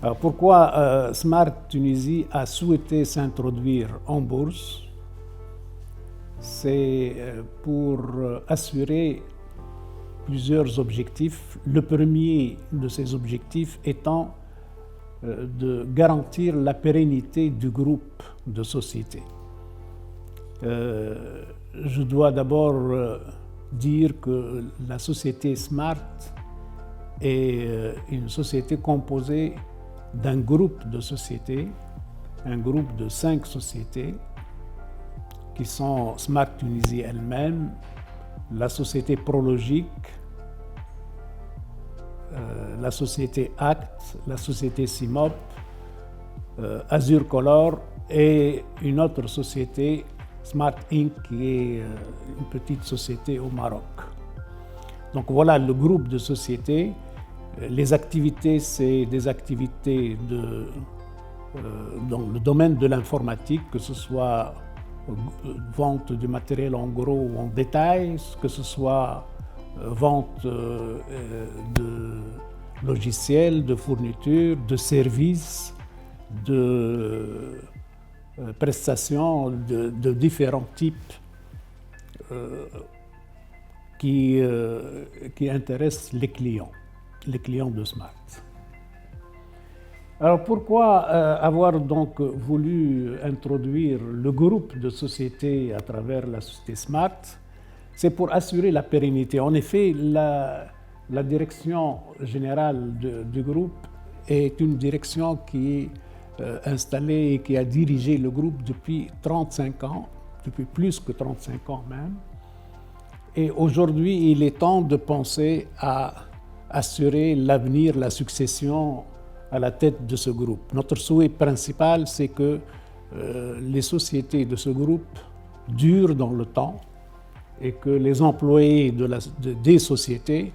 Alors pourquoi Smart Tunisie a souhaité s'introduire en bourse? C'est pour assurer plusieurs objectifs. Le premier de ces objectifs étant de garantir la pérennité du groupe de sociétés. Je dois d'abord dire que la société Smart est une société composée d'un groupe de sociétés, un groupe de 5 sociétés qui sont Smart Tunisie elle-même, la société Prologique, la société ACT, la société CIMOP, Azure Color et une autre société, Smart Inc., qui est une petite société au Maroc. Donc voilà le groupe de sociétés. Les activités, c'est des activités dans le domaine de l'informatique, que ce soit vente du matériel en gros ou en détail, que ce soit vente de logiciels, de fournitures, de services, de prestations de différents types qui intéressent les clients de Smart. Alors pourquoi avoir donc voulu introduire le groupe de sociétés à travers la société Smart? C'est pour assurer la pérennité. En effet, la direction générale du groupe est une direction qui est installée et qui a dirigé le groupe depuis 35 ans, depuis plus que 35 ans même. Et aujourd'hui, il est temps de penser à assurer l'avenir, la succession à la tête de ce groupe. Notre souhait principal, c'est que les sociétés de ce groupe durent dans le temps et que les employés des sociétés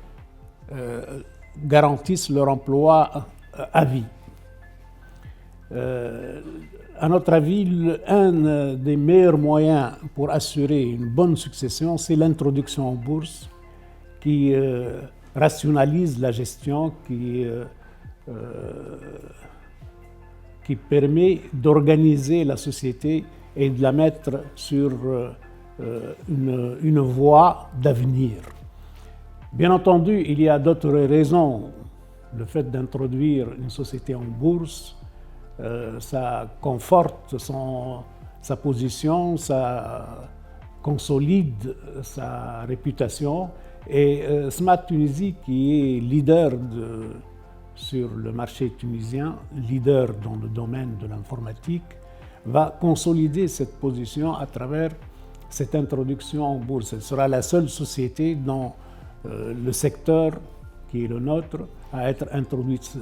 garantissent leur emploi à vie. À notre avis, un des meilleurs moyens pour assurer une bonne succession, c'est l'introduction en bourse qui rationalise la gestion, qui permet d'organiser la société et de la mettre sur une voie d'avenir. Bien entendu, il y a d'autres raisons. Le fait d'introduire une société en bourse, ça conforte sa position, ça consolide sa réputation. Et Smart Tunisie, qui est leader sur le marché tunisien, leader dans le domaine de l'informatique, va consolider cette position à travers cette introduction en bourse. Elle sera la seule société dans le secteur qui est le nôtre à être introduite.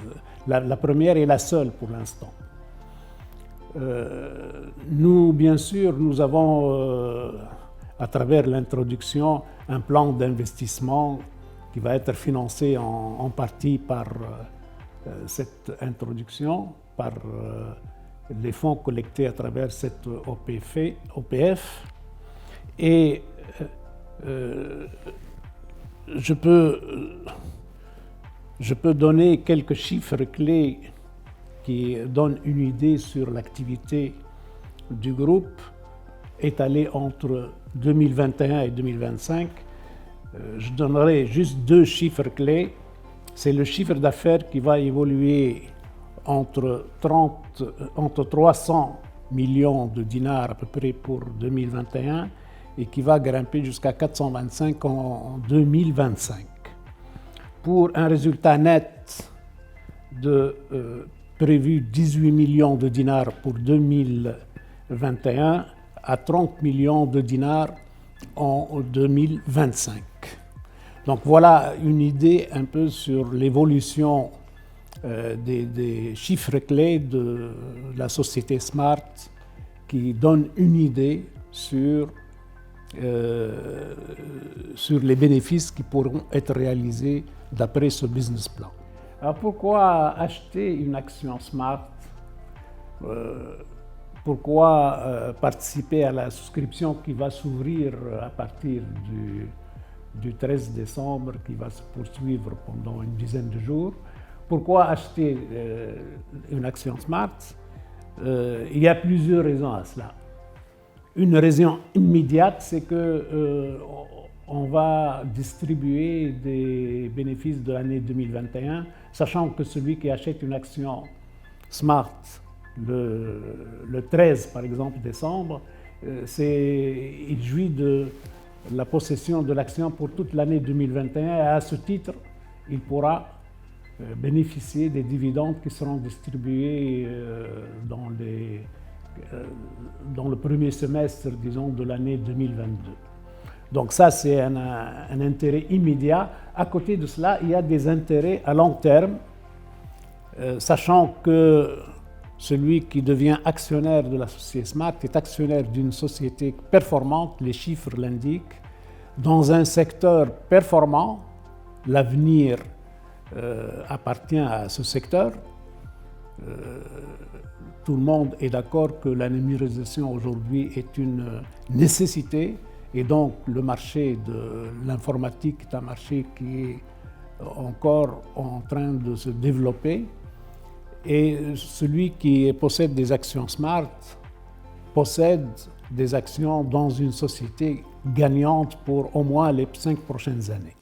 La première et la seule pour l'instant. Nous, bien sûr, nous avons, à travers l'introduction, un plan d'investissement qui va être financé en partie par cette introduction, par les fonds collectés à travers cette OPF. Et je peux donner quelques chiffres clés qui donnent une idée sur l'activité du groupe étalée entre 2021 et 2025. Je donnerai juste 2 chiffres clés. C'est le chiffre d'affaires qui va évoluer entre 300 millions de dinars à peu près pour 2021 et qui va grimper jusqu'à 425 en 2025. Pour un résultat net de prévu 18 millions de dinars pour 2021 à 30 millions de dinars en 2025. Donc voilà une idée un peu sur l'évolution des chiffres clés de la société Smart qui donne une idée sur les bénéfices qui pourront être réalisés d'après ce business plan. Alors pourquoi acheter une action Smart? Pourquoi participer à la souscription qui va s'ouvrir à partir du 13 décembre, qui va se poursuivre pendant une dizaine de jours? Pourquoi acheter une action Smart? Il y a plusieurs raisons à cela. Une raison immédiate, c'est que on va distribuer des bénéfices de l'année 2021, sachant que celui qui achète une action Smart le 13, par exemple, décembre, il jouit de la possession de l'action pour toute l'année 2021 et à ce titre, il pourra bénéficier des dividendes qui seront distribués dans le premier semestre, disons, de l'année 2022. Donc ça, c'est un intérêt immédiat. À côté de cela, il y a des intérêts à long terme, sachant que celui qui devient actionnaire de la société Smart est actionnaire d'une société performante, les chiffres l'indiquent, dans un secteur performant. L'avenir appartient à ce secteur. Tout le monde est d'accord que la numérisation aujourd'hui est une nécessité et donc le marché de l'informatique est un marché qui est encore en train de se développer. Et celui qui possède des actions Smart possède des actions dans une société gagnante pour au moins les 5 prochaines années.